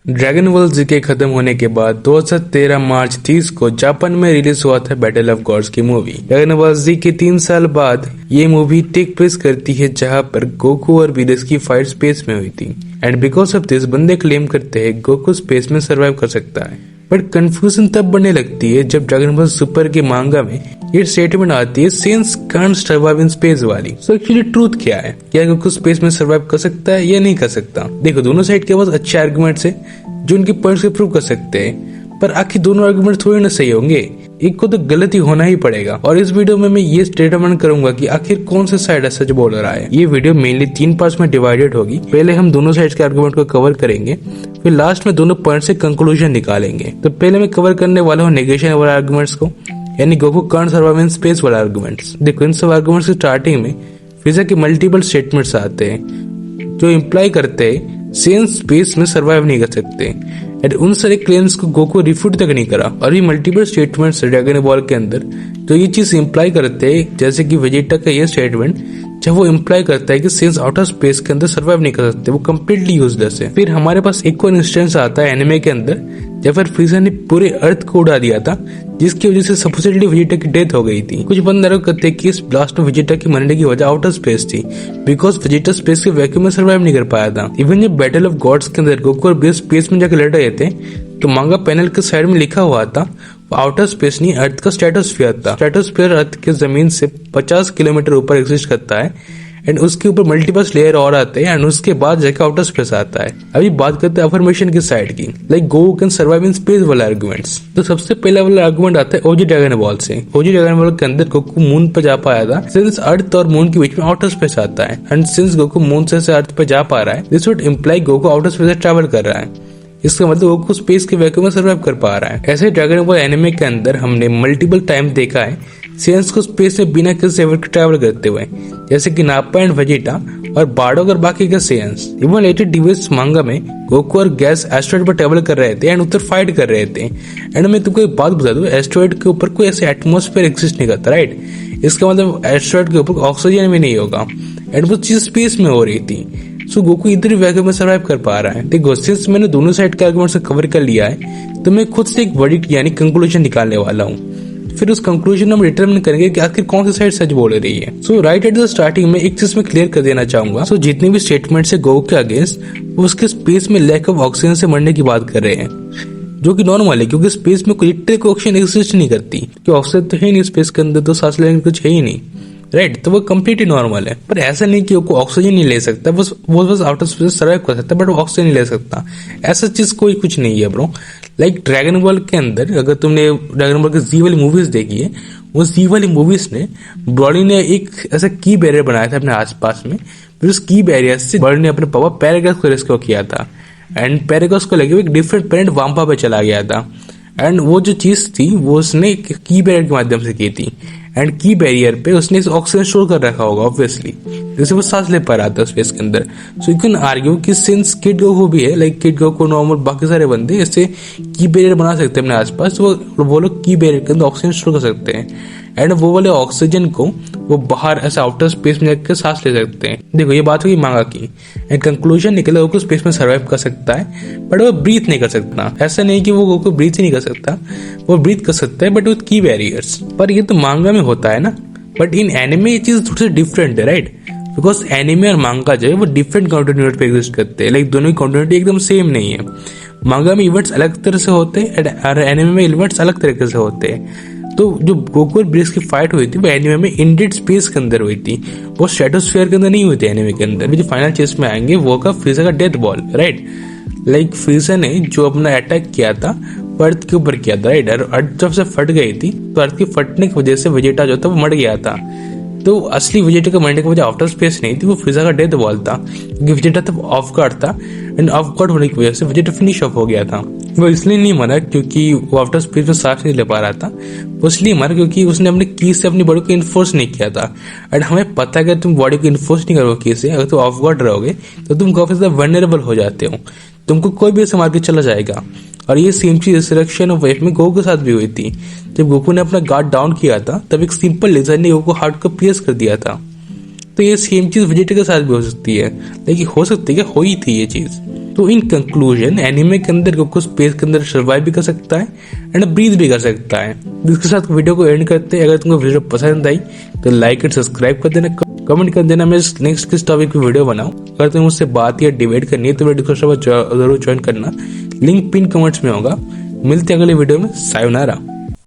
Dragon ball जी के खत्म होने के बाद 2013 मार्च 30 को जापान में रिलीज हुआ था बैटल ऑफ गॉड्स की मूवी। ड्रैगन बॉल जी के 3 साल बाद ये मूवी टेक प्लेस करती है जहां पर गोकू और वीरस की फाइट स्पेस में हुई थी। एंड बिकॉज ऑफ दिस बंदे क्लेम करते हैं गोकू स्पेस में सर्वाइव कर सकता है। बट कंफ्यूजन तब बढ़ने लगती है जब ड्रैगन बॉल सुपर के मांगा में ये स्टेटमेंट आती है sense can't survive in space वाली। सो एक्चुअली ट्रूथ क्या है? क्या गोकू स्पेस में सर्वाइव कर सकता है या नहीं कर सकता? देखो, दोनों साइड के पास अच्छे आर्गुमेंट्स है जो उनके पॉइंट्स को प्रूव कर सकते हैं, पर आखिर दोनों आर्गुमेंट थोड़ी ना सही होंगे, एक को तो गलत ही होना ही पड़ेगा। और इस वीडियो में मैं ये स्टेटमेंट करूंगा कि आखिर कौन सा साइड सच बोल रहा है। ये वीडियो मेनली 3 पार्ट्स में डिवाइडेड होगी। पहले हम दोनों साइड के आर्गुमेंट को कवर करेंगे, फिर लास्ट में दोनों पॉइंट से कंक्लूजन निकालेंगे। तो पहले मैं कवर करने वाला हूँ नेगेशन वाले आर्गुमेंट्स को, यानी Goku can't survive in space वाले आर्गुमेंट्स। देखो, इन सब आर्गुमेंट्स की स्टार्टिंग में फिजिक्स के मल्टीपल स्टेटमेंट्स आते हैं जो इम्प्लाई करते हैं सेंस स्पेस में सर्वाइव नहीं कर सकते। एंड उन सारे क्लेम्स को गोकू रिफ्यूट तक नहीं करा। और ये मल्टीपल स्टेटमेंट्स ड्रैगन बॉल के अंदर जो ये चीज इम्प्लाई करते हैं, जैसे कि वेजिटा का ये स्टेटमेंट जब वो इम्प्लाई करता है कि सेंस आउटर स्पेस के अंदर सर्वाइव नहीं कर सकते, वो कम्प्लीटली यूजलेस है। फिर हमारे पास एक और इंस्टेंस आता है एनिमे के अंदर जब फिर फ्रीजर ने पूरे अर्थ को उड़ा दिया था, जिसकी वजह से सपोजिटली वेजिटा की डेथ हो गई थी। कुछ बंदे कहते हैं कि इस ब्लास्ट में वेजिटा की मरने की वजह आउटर स्पेस थी, बिकॉज वेजिटा स्पेस के वैक्यूम में सर्वाइव नहीं कर पाया था। इवन जब बैटल ऑफ गॉड्स के अंदर गोकू और बेस स्पेस में जाकर लड़ रहे थे तो मांगा पैनल के साइड में लिखा हुआ था आउटर स्पेस नहीं, अर्थ का स्ट्रेटोस्फीयर था। स्ट्रेटोस्फीयर अर्थ के जमीन से 50 किलोमीटर ऊपर एग्जिस्ट करता है एंड उसके ऊपर मल्टीपल लेयर और आते हैं एंड उसके बाद जाके आउटर स्पेस आता है। अभी बात करते हैं अफर्मेशन की साइड की, like Goku can survive in space वाले आर्गुमेंट्स। तो सबसे पहला वाला आर्गुमेंट आता है ओजी ड्रैगन बॉल से। ओजी ड्रैगन बॉल के अंदर गोकू मून पे जा पाया था सिंस अर्थ और मून के बीच में आउटर स्पेस आता है। एंड सिंस गोकू मून से अर्थ पे जा पा रहा है, this would imply Goku outer space से ट्रैवल कर रहा है। इसका मतलब गोकू स्पेस के वैक्यूम में सर्वाइव कर पा रहा है। ऐसे ड्रैगन बॉल एनिमे के अंदर हमने मल्टीपल टाइम देखा है सेंस को स्पेस में बिना किसी एफर्ट के ट्रैवल करते हुए, जैसे कि नापा एंड वेजिटा और बार्डोक और बाकी के सेंस। इवन लेटेड डिवाइस मांगा में गोकू और गैस एस्ट्रॉइड पर ट्रैवल कर रहे थे एंड उधर फाइट कर रहे थे। एंड मैं तुमको एक बात बता दूं, एस्ट्रॉइड के ऊपर कोई ऐसे एटमॉस्फेयर एग्जिस्ट नहीं करता, राइट? इसका मतलब एस्ट्रॉइड के ऊपर ऑक्सीजन भी नहीं होगा एंड वो चीज स्पेस में हो रही थी। सो गोकू इधर वैक्यूम में सर्वाइव कर पा रहा है। देखो, सिंस मैंने दोनों साइड के आर्गुमेंट से कवर कर लिया है तो मैं खुद से एक वर्डिक्ट यानी कंक्लूजन निकालने वाला हूँ। फिर उस कंक्लूजन में हम डिटरमिन करेंगे कि आखिर कौन सी साइड सच बोल रही है। सो राइट एट द स्टार्टिंग में एक चीज मैं क्लियर कर देना चाहूंगा। सो जितने भी स्टेटमेंट्स है गोकू के अगेंस्ट, वो उसके स्पेस में लैक ऑफ ऑक्सीजन से मरने की बात कर रहे हैं, जो कि नॉर्मल है क्योंकि स्पेस में कोई ऑक्सीजन एग्जिस्ट नहीं करती, कि ऑक्सीजन तो है नहीं स्पेस के अंदर, तो सांस लेने कुछ है ही नहीं, राइट? तो वो कम्प्लीटली नॉर्मल है। पर ऐसा नहीं कि वो ऑक्सीजन नहीं ले सकता, बस आउटर स्पेस सर्वाइव कर सकता है बट वो ऑक्सीजन नहीं ले सकता। ऐसा चीज कोई कुछ नहीं है ब्रो। लाइक ड्रैगन बॉल के अंदर अगर तुमने ड्रैगन बॉल की जी वाली मूवीज देखी है, वो जी वाली मूवीज ने ब्रॉडी ने एक ऐसा की बैरियर बनाया था अपने आसपास में, फिर उस की बैरियर से ब्रॉडी ने अपने पापा पैरागस को रेस्क्यू किया था एंड पैरागस को लेके एक डिफरेंट प्लेनेट वाम्पा पे चला गया था। एंड वो जो चीज थी वो उसने की बैरियर के माध्यम से की थी एंड की बैरियर पे उसने ऑक्सीजन स्टोर कर रखा होगा ऑब्वियसली, जैसे वो सांस ले पा रहा था स्पेस के अंदर। सो यू कैन आर्ग्यू कि सिंस किड गोकू भी है, लाइक किड गोकू नॉर्मल बाकी सारे बंदे इससे की बैरियर बना सकते हैं अपने आसपास, वो लोग की बैरियर के अंदर ऑक्सीजन स्टोर कर सकते हैं एंड वो वाले ऑक्सीजन को वो बाहर ऐसे आउटर स्पेस में जाकर सांस ले सकते हैं। देखो, ये बात होगी मांगा की एंड कंक्लूजन निकला गोकू स्पेस में सर्वाइव कर सकता है बट वो ब्रीथ नहीं कर सकता। ऐसा नहीं कि वो गोकू ब्रीथ ही नहीं कर सकता, वो ब्रीथ कर सकता है बट विद की बैरियर्स। पर ये तो मांगा में होता है ना, बट इन एनिमे ये चीज थोड़ी सी डिफरेंट है, राइट? बिकॉज एनिमे और मांगा जो है वो डिफरेंट कंटिन्यूटी पे एग्जिस्ट करते हैं, लाइक दोनों की कंटिन्यूटी एकदम सेम नहीं है। मांगा में इवेंट्स अलग तरह से होते हैं और एनिमे में इवेंट्स अलग तरीके से होते हैं। तो जो गोकू और ब्रेस की फाइट हुई थी वो एनिमे में इंडेड स्पेस के अंदर हुई थी, वो स्ट्रेटोस्फीयर के अंदर नहीं हुई थी एनिमे के अंदर। जो फाइनल चेस में आएंगे वो का फ्रीजर का death ball, right? Like freezer ने जो अपना अटैक किया था अर्थ के ऊपर किया था, राइट? अर्थ जब से फट गई थी तो अर्थ के फटने की वजह से वेजिटा जो था वो मर गया था। तो असली वेजिटा का मरने की वजह आउटर स्पेस नहीं थी, वो फ्रीजर का डेथ बॉल था, क्योंकि वेजिटा तब ऑफ गार्ड था एंड ऑफ गार्ड होने की वजह से वेजिटा फिनिश ऑफ हो गया था। वो इसलिए नहीं मरा क्योंकि वो आउटर स्पेस में सांस नहीं ले पा रहा था, वो इसलिए मरा क्योंकि उसने अपनी की से अपनी बॉडी को इन्फोर्स नहीं किया था। एंड हमें पता है कि तुम बॉडी को इन्फोर्स नहीं करोगे की से, अगर तुम ऑफ गार्ड रहोगे तो तुम काफी ज्यादा वल्नरेबल हो जाते हो, तुमको कोई भी ऐसे मार के चला जाएगा। और ये सेम चीज रिसरेक्शन ऑफ वेट में गोकू के साथ भी हुई थी। जब गोकू ने अपना गार्ड डाउन किया था तब एक सिंपल लेजर ने गोकू हार्ट को पियर्स कर दिया था। तो ये सेम चीज वेजिटा के साथ भी हो सकती है, लेकिन हो सकती है, हो ही थी ये चीज। तो इन कंक्लूजन एनिमे के अंदर गोकू स्पेस के अंदर सर्वाइव भी कर सकता है एंड ब्रीथ भी कर सकता है। इसके साथ वीडियो को एंड करते हैं। अगर तुमको वीडियो पसंद आई तो लाइक एंड सब्सक्राइब कर देना, कमेंट कर देना मैं नेक्स्ट किस टॉपिक पे वीडियो बनाऊं। अगर तुम्हें मुझसे बात या डिबेट करनी है तो वीडियो डिस्कशन जरूर ज्वाइन करना, लिंक पिन कमेंट्स में होगा। मिलते हैं अगले वीडियो में। सायोनारा।